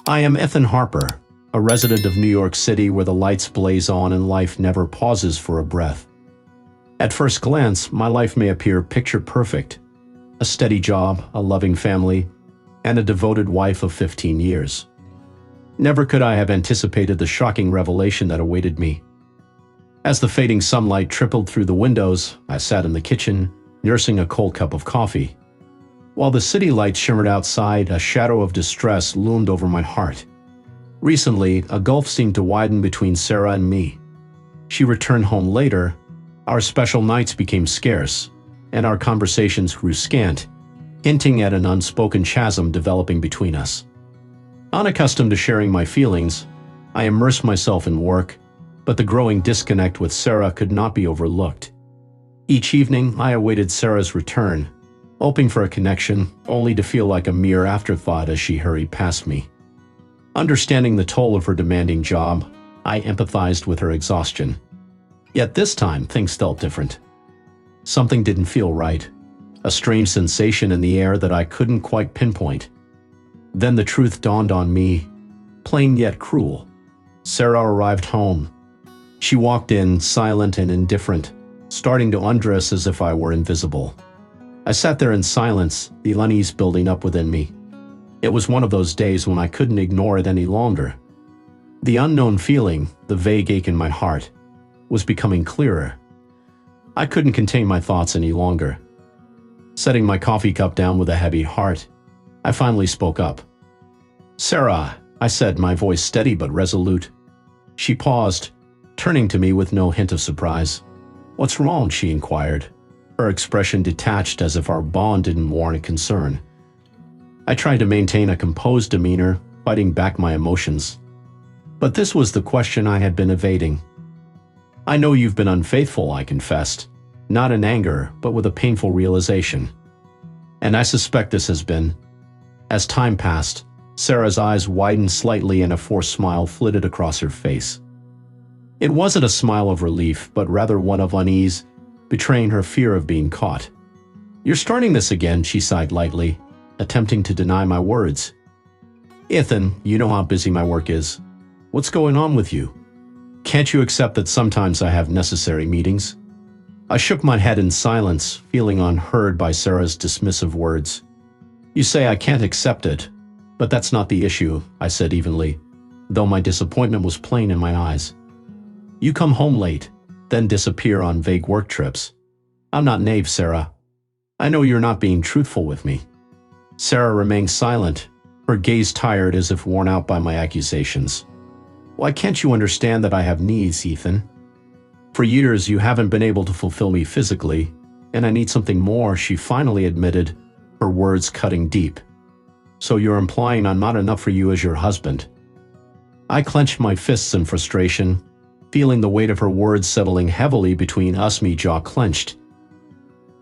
I am Ethan Harper, a resident of New York City where the lights blaze on and life never pauses for a breath. At first glance, my life may appear picture perfect. A steady job, a loving family, and a devoted wife of 15 years. Never could I have anticipated the shocking revelation that awaited me. As the fading sunlight trickled through the windows, I sat in the kitchen, nursing a cold cup of coffee. While the city lights shimmered outside, a shadow of distress loomed over my heart. Recently, a gulf seemed to widen between Sarah and me. She returned home later, our special nights became scarce, and our conversations grew scant, hinting at an unspoken chasm developing between us. Unaccustomed to sharing my feelings, I immersed myself in work, but the growing disconnect with Sarah could not be overlooked. Each evening, I awaited Sarah's return, hoping for a connection, only to feel like a mere afterthought as she hurried past me. Understanding the toll of her demanding job, I empathized with her exhaustion. Yet this time, things felt different. Something didn't feel right, a strange sensation in the air that I couldn't quite pinpoint. Then the truth dawned on me, plain yet cruel. Sarah arrived home. She walked in, silent and indifferent, starting to undress as if I were invisible. I sat there in silence, the unease building up within me. It was one of those days when I couldn't ignore it any longer. The unknown feeling, the vague ache in my heart, was becoming clearer. I couldn't contain my thoughts any longer. Setting my coffee cup down with a heavy heart, I finally spoke up. "Sarah," I said, my voice steady but resolute. She paused, turning to me with no hint of surprise. "What's wrong?" she inquired, her expression detached as if our bond didn't warrant concern. I tried to maintain a composed demeanor, fighting back my emotions. But this was the question I had been evading. "I know you've been unfaithful," I confessed, not in anger, but with a painful realization. "And I suspect this has been." As time passed, Sarah's eyes widened slightly and a forced smile flitted across her face. It wasn't a smile of relief, but rather one of unease, betraying her fear of being caught. "You're starting this again," she sighed lightly, attempting to deny my words. "Ethan, you know how busy my work is. What's going on with you? Can't you accept that sometimes I have necessary meetings?" I shook my head in silence, feeling unheard by Sarah's dismissive words. "You say I can't accept it, but that's not the issue," I said evenly, though my disappointment was plain in my eyes. "You come home late, then disappear on vague work trips. I'm not naive, Sarah. I know you're not being truthful with me." Sarah remained silent, her gaze tired as if worn out by my accusations. "Why can't you understand that I have needs, Ethan? For years you haven't been able to fulfill me physically, and I need something more," she finally admitted, her words cutting deep. "So you're implying I'm not enough for you as your husband?" I clenched my fists in frustration, feeling the weight of her words settling heavily between us, me jaw clenched.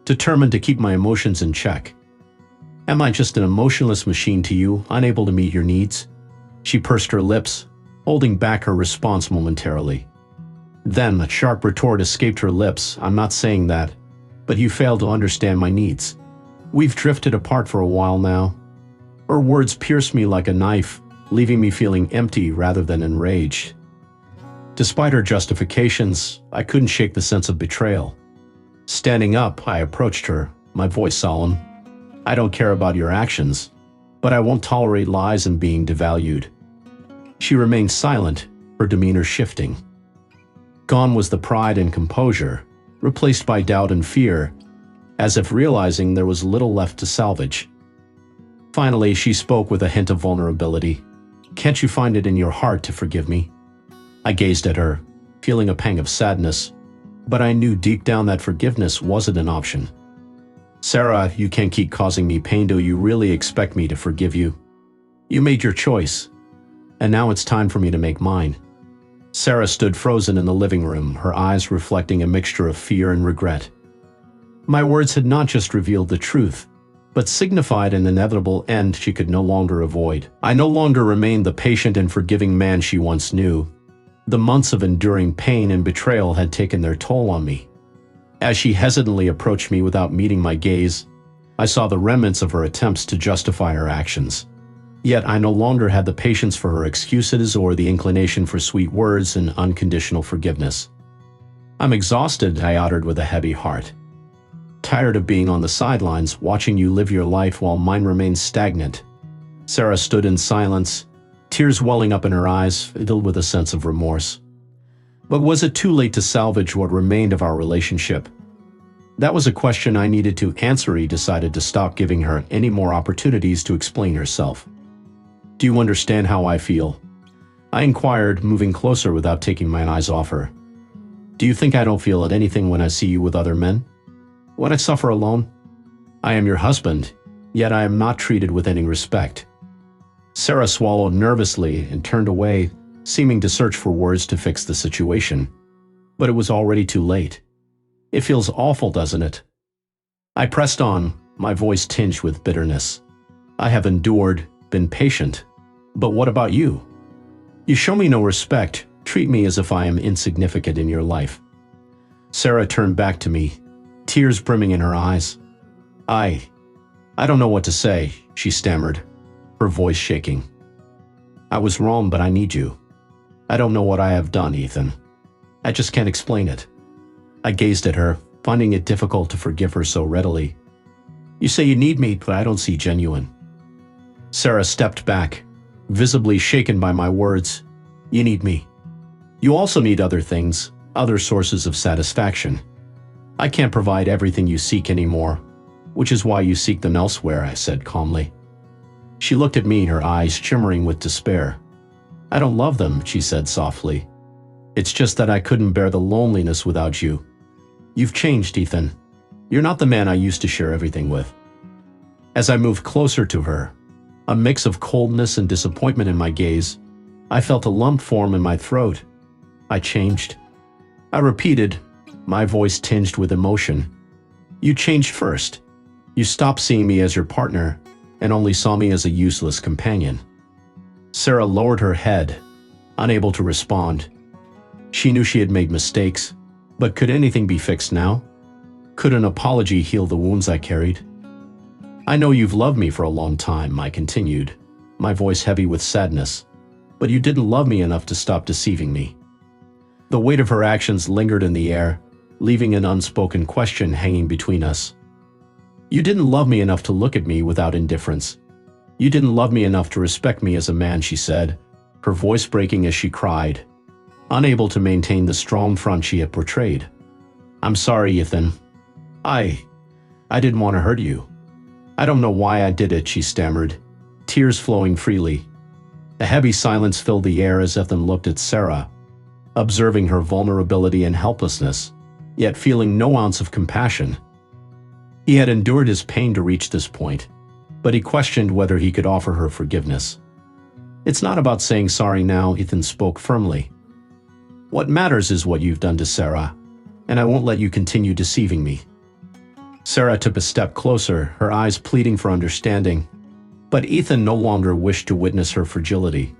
Determined to keep my emotions in check. "Am I just an emotionless machine to you, unable to meet your needs?" She pursed her lips, holding back her response momentarily. Then a sharp retort escaped her lips. "I'm not saying that, but you fail to understand my needs. We've drifted apart for a while now." Her words pierced me like a knife, leaving me feeling empty rather than enraged. Despite her justifications, I couldn't shake the sense of betrayal. Standing up, I approached her, my voice solemn. "I don't care about your actions, but I won't tolerate lies and being devalued." She remained silent, her demeanor shifting. Gone was the pride and composure, replaced by doubt and fear, as if realizing there was little left to salvage. Finally, she spoke with a hint of vulnerability. "Can't you find it in your heart to forgive me?" I gazed at her, feeling a pang of sadness, but I knew deep down that forgiveness wasn't an option. "Sarah, you can't keep causing me pain. Do you really expect me to forgive you? You made your choice, and now it's time for me to make mine." Sarah stood frozen in the living room, her eyes reflecting a mixture of fear and regret. My words had not just revealed the truth, but signified an inevitable end she could no longer avoid. I no longer remained the patient and forgiving man she once knew. The months of enduring pain and betrayal had taken their toll on me. As she hesitantly approached me without meeting my gaze, I saw the remnants of her attempts to justify her actions. Yet I no longer had the patience for her excuses or the inclination for sweet words and unconditional forgiveness. "I'm exhausted," I uttered with a heavy heart. "Tired of being on the sidelines, watching you live your life while mine remains stagnant." Sarah stood in silence, tears welling up in her eyes, filled with a sense of remorse. But was it too late to salvage what remained of our relationship? That was a question I needed to answer. He decided to stop giving her any more opportunities to explain herself. "Do you understand how I feel?" I inquired, moving closer without taking my eyes off her. "Do you think I don't feel anything when I see you with other men? When I suffer alone? I am your husband, yet I am not treated with any respect." Sarah swallowed nervously and turned away, seeming to search for words to fix the situation. But it was already too late. "It feels awful, doesn't it?" I pressed on, my voice tinged with bitterness. "I have endured, been patient. But what about you? You show me no respect, treat me as if I am insignificant in your life." Sarah turned back to me, tears brimming in her eyes. I don't know what to say," she stammered, her voice shaking. "I was wrong, but I need you. I don't know what I have done, Ethan. I just can't explain it." I gazed at her, finding it difficult to forgive her so readily. "You say you need me, but I don't see genuine." Sarah stepped back, visibly shaken by my words. "You need me. You also need other things, other sources of satisfaction. I can't provide everything you seek anymore, which is why you seek them elsewhere," I said calmly. She looked at me, her eyes shimmering with despair. "I don't love them," she said softly. "It's just that I couldn't bear the loneliness without you. You've changed, Ethan. You're not the man I used to share everything with." As I moved closer to her, a mix of coldness and disappointment in my gaze, I felt a lump form in my throat. "I changed?" I repeated, my voice tinged with emotion. "You changed first. You stopped seeing me as your partner and only saw me as a useless companion." Sarah lowered her head, unable to respond. She knew she had made mistakes, but could anything be fixed now? Could an apology heal the wounds I carried? "I know you've loved me for a long time," I continued, my voice heavy with sadness, "but you didn't love me enough to stop deceiving me." The weight of her actions lingered in the air, leaving an unspoken question hanging between us. "You didn't love me enough to look at me without indifference. You didn't love me enough to respect me as a man," she said, her voice breaking as she cried, unable to maintain the strong front she had portrayed. "I'm sorry, Ethan. I didn't want to hurt you. I don't know why I did it," she stammered, tears flowing freely. A heavy silence filled the air as Ethan looked at Sarah, observing her vulnerability and helplessness, yet feeling no ounce of compassion. He had endured his pain to reach this point, but he questioned whether he could offer her forgiveness. "It's not about saying sorry now," Ethan spoke firmly. "What matters is what you've done to Sarah, and I won't let you continue deceiving me." Sarah took a step closer, her eyes pleading for understanding, but Ethan no longer wished to witness her fragility.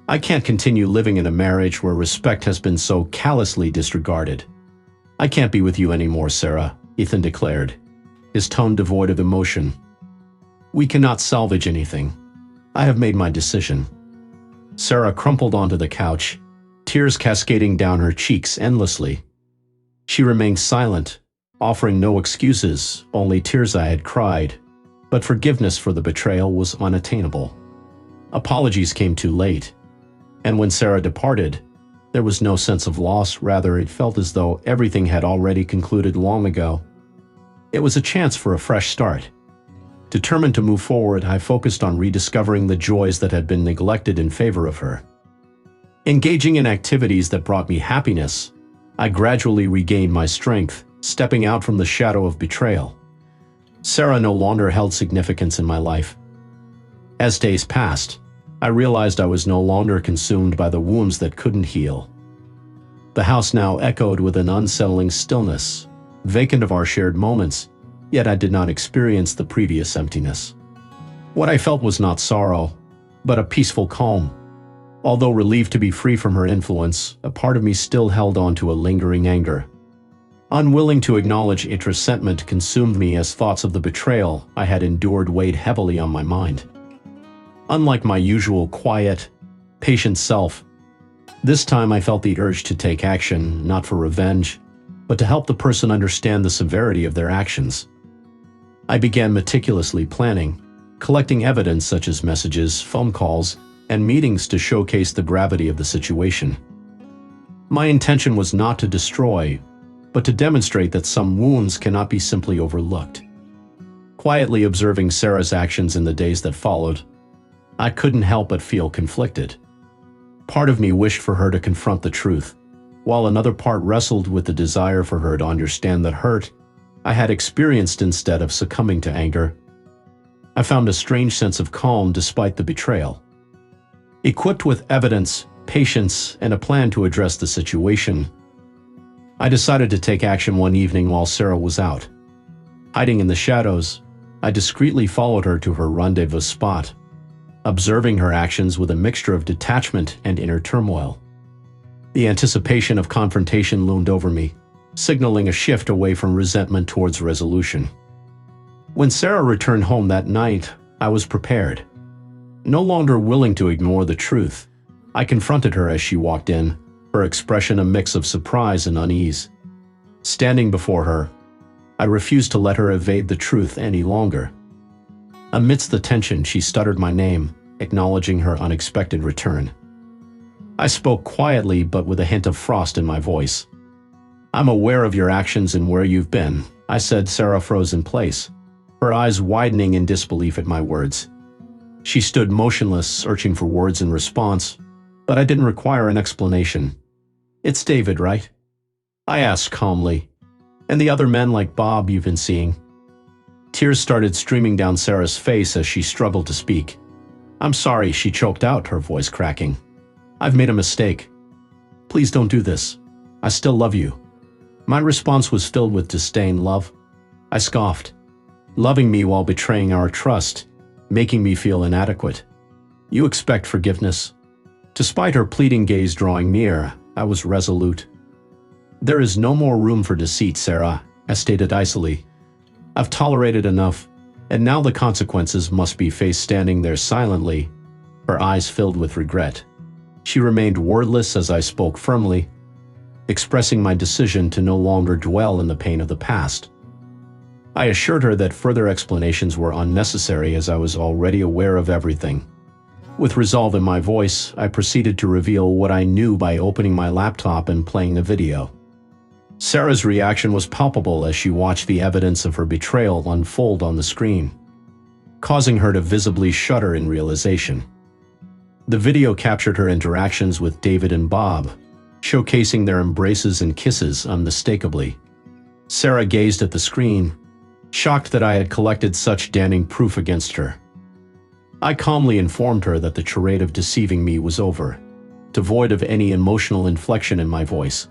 "I can't continue living in a marriage where respect has been so callously disregarded. I can't be with you anymore, Sarah," Ethan declared, his tone devoid of emotion. "We cannot salvage anything. I have made my decision." Sarah crumpled onto the couch, tears cascading down her cheeks endlessly. She remained silent, offering no excuses, only tears I had cried, but forgiveness for the betrayal was unattainable. Apologies came too late, and when Sarah departed, there was no sense of loss, rather it felt as though everything had already concluded long ago. It was a chance for a fresh start. Determined to move forward, I focused on rediscovering the joys that had been neglected in favor of her. Engaging in activities that brought me happiness, I gradually regained my strength, stepping out from the shadow of betrayal. Sarah no longer held significance in my life. As days passed, I realized I was no longer consumed by the wounds that couldn't heal. The house now echoed with an unsettling stillness, vacant of our shared moments, yet I did not experience the previous emptiness. What I felt was not sorrow, but a peaceful calm. Although relieved to be free from her influence, a part of me still held on to a lingering anger. Unwilling to acknowledge its resentment consumed me as thoughts of the betrayal I had endured weighed heavily on my mind. Unlike my usual quiet, patient self, this time I felt the urge to take action, not for revenge, but to help the person understand the severity of their actions. I began meticulously planning, collecting evidence such as messages, phone calls, and meetings to showcase the gravity of the situation. My intention was not to destroy, but to demonstrate that some wounds cannot be simply overlooked. Quietly observing Sarah's actions in the days that followed, I couldn't help but feel conflicted. Part of me wished for her to confront the truth, while another part wrestled with the desire for her to understand the hurt I had experienced instead of succumbing to anger. I found a strange sense of calm despite the betrayal. Equipped with evidence, patience, and a plan to address the situation, I decided to take action one evening while Sarah was out. Hiding in the shadows, I discreetly followed her to her rendezvous spot, observing her actions with a mixture of detachment and inner turmoil. The anticipation of confrontation loomed over me, signaling a shift away from resentment towards resolution. When Sarah returned home that night, I was prepared. No longer willing to ignore the truth, I confronted her as she walked in, her expression a mix of surprise and unease. Standing before her, I refused to let her evade the truth any longer. Amidst the tension, she stuttered my name, acknowledging her unexpected return. I spoke quietly but with a hint of frost in my voice. "I'm aware of your actions and where you've been," I said. Sarah froze in place, her eyes widening in disbelief at my words. She stood motionless, searching for words in response, but I didn't require an explanation. "It's David, right?" I asked calmly. "And the other men like Bob you've been seeing?" Tears started streaming down Sarah's face as she struggled to speak. "I'm sorry," she choked out, her voice cracking. "I've made a mistake. Please don't do this. I still love you." My response was filled with disdain. "Love?" I scoffed. "Loving me while betraying our trust, making me feel inadequate. You expect forgiveness?" Despite her pleading gaze drawing near, I was resolute. "There is no more room for deceit, Sarah," I stated icily. "I've tolerated enough, and now the consequences must be faced." Standing there silently, her eyes filled with regret, she remained wordless as I spoke firmly, expressing my decision to no longer dwell in the pain of the past. I assured her that further explanations were unnecessary as I was already aware of everything. With resolve in my voice, I proceeded to reveal what I knew by opening my laptop and playing a video. Sarah's reaction was palpable as she watched the evidence of her betrayal unfold on the screen, causing her to visibly shudder in realization. The video captured her interactions with David and Bob, showcasing their embraces and kisses unmistakably. Sarah gazed at the screen, shocked that I had collected such damning proof against her. I calmly informed her that the charade of deceiving me was over, devoid of any emotional inflection in my voice.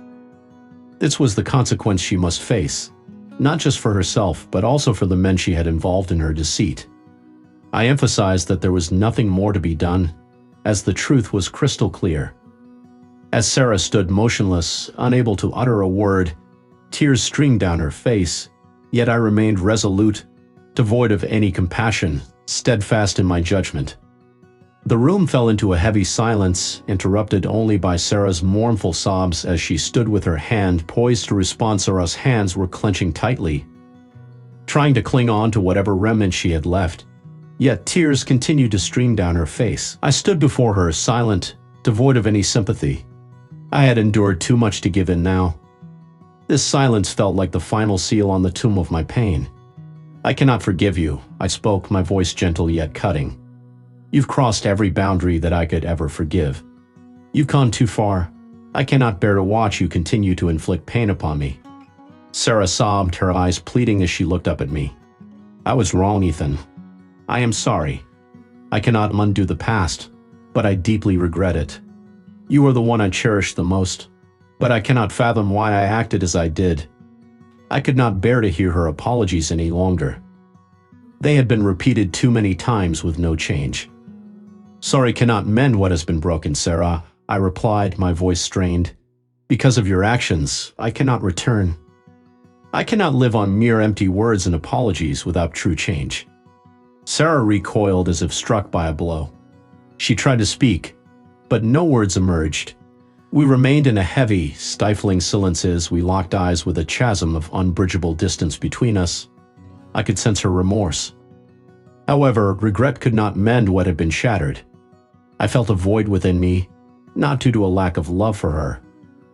This was the consequence she must face, not just for herself but also for the men she had involved in her deceit. I emphasized that there was nothing more to be done, as the truth was crystal clear. As Sarah stood motionless, unable to utter a word, tears streamed down her face, yet I remained resolute, devoid of any compassion, steadfast in my judgment. The room fell into a heavy silence, interrupted only by Sarah's mournful sobs as she stood with her hand poised to respond. Sarah's hands were clenching tightly, trying to cling on to whatever remnant she had left, yet tears continued to stream down her face. I stood before her, silent, devoid of any sympathy. I had endured too much to give in now. This silence felt like the final seal on the tomb of my pain. "I cannot forgive you," I spoke, my voice gentle yet cutting. "You've crossed every boundary that I could ever forgive. You've gone too far. I cannot bear to watch you continue to inflict pain upon me." Sarah sobbed, her eyes pleading as she looked up at me. "I was wrong, Ethan. I am sorry. I cannot undo the past, but I deeply regret it. You are the one I cherish the most, but I cannot fathom why I acted as I did." I could not bear to hear her apologies any longer. They had been repeated too many times with no change. "Sorry cannot mend what has been broken, Sarah," I replied, my voice strained. "Because of your actions, I cannot return. I cannot live on mere empty words and apologies without true change." Sarah recoiled as if struck by a blow. She tried to speak, but no words emerged. We remained in a heavy, stifling silence as we locked eyes with a chasm of unbridgeable distance between us. I could sense her remorse. However, regret could not mend what had been shattered. I felt a void within me, not due to a lack of love for her,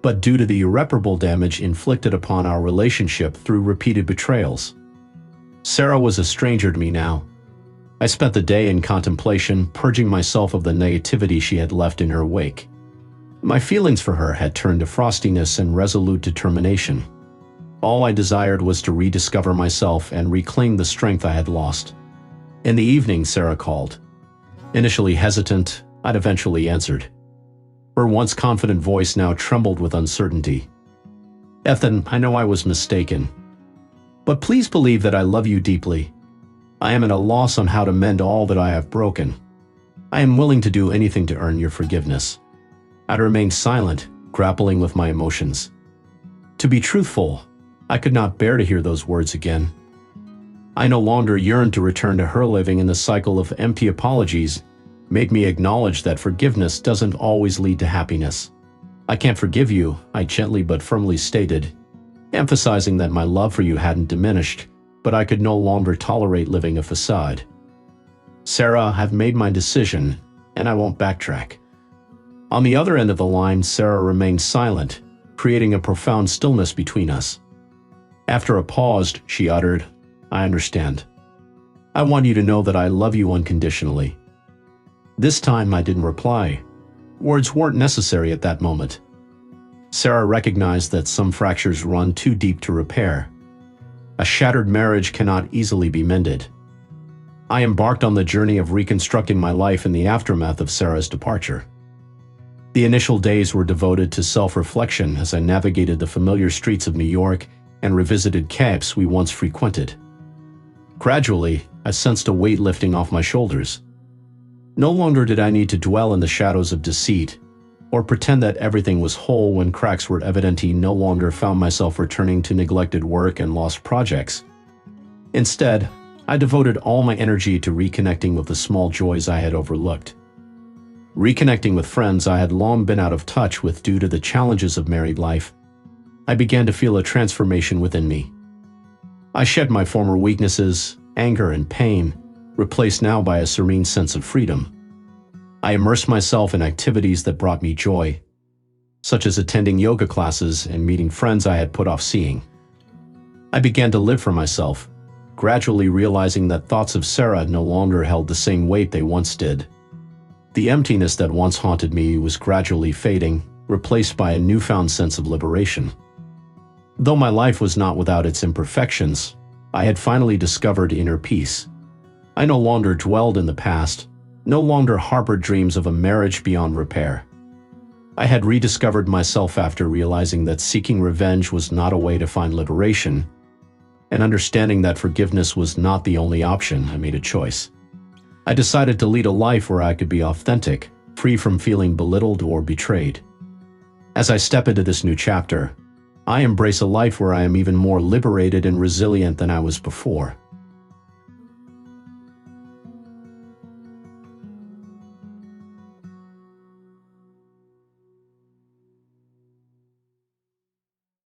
but due to the irreparable damage inflicted upon our relationship through repeated betrayals. Sarah was a stranger to me now. I spent the day in contemplation, purging myself of the negativity she had left in her wake. My feelings for her had turned to frostiness and resolute determination. All I desired was to rediscover myself and reclaim the strength I had lost. In the evening, Sarah called. Initially hesitant, I'd eventually answered. Her once confident voice now trembled with uncertainty. "Ethan, I know I was mistaken. But please believe that I love you deeply. I am at a loss on how to mend all that I have broken. I am willing to do anything to earn your forgiveness." I remained silent, grappling with my emotions. To be truthful, I could not bear to hear those words again. I no longer yearned to return to her living in the cycle of empty apologies made me acknowledge that forgiveness doesn't always lead to happiness. "I can't forgive you," I gently but firmly stated, emphasizing that my love for you hadn't diminished, but I could no longer tolerate living a facade. "Sarah, I've made my decision, and I won't backtrack." On the other end of the line, Sarah remained silent, creating a profound stillness between us. After a pause, she uttered, "I understand. I want you to know that I love you unconditionally." This time I didn't reply. Words weren't necessary at that moment. Sarah recognized that some fractures run too deep to repair. A shattered marriage cannot easily be mended. I embarked on the journey of reconstructing my life in the aftermath of Sarah's departure. The initial days were devoted to self-reflection as I navigated the familiar streets of New York and revisited camps we once frequented. Gradually, I sensed a weight lifting off my shoulders. No longer did I need to dwell in the shadows of deceit, or pretend that everything was whole when cracks were evident. I no longer found myself returning to neglected work and lost projects. Instead, I devoted all my energy to reconnecting with the small joys I had overlooked. Reconnecting with friends I had long been out of touch with due to the challenges of married life, I began to feel a transformation within me. I shed my former weaknesses, anger, and pain, replaced now by a serene sense of freedom. I immersed myself in activities that brought me joy, such as attending yoga classes and meeting friends I had put off seeing. I began to live for myself, gradually realizing that thoughts of Sarah no longer held the same weight they once did. The emptiness that once haunted me was gradually fading, replaced by a newfound sense of liberation. Though my life was not without its imperfections, I had finally discovered inner peace. I no longer dwelled in the past, no longer harbored dreams of a marriage beyond repair. I had rediscovered myself after realizing that seeking revenge was not a way to find liberation, and understanding that forgiveness was not the only option. I made a choice. I decided to lead a life where I could be authentic, free from feeling belittled or betrayed. As I step into this new chapter, I embrace a life where I am even more liberated and resilient than I was before.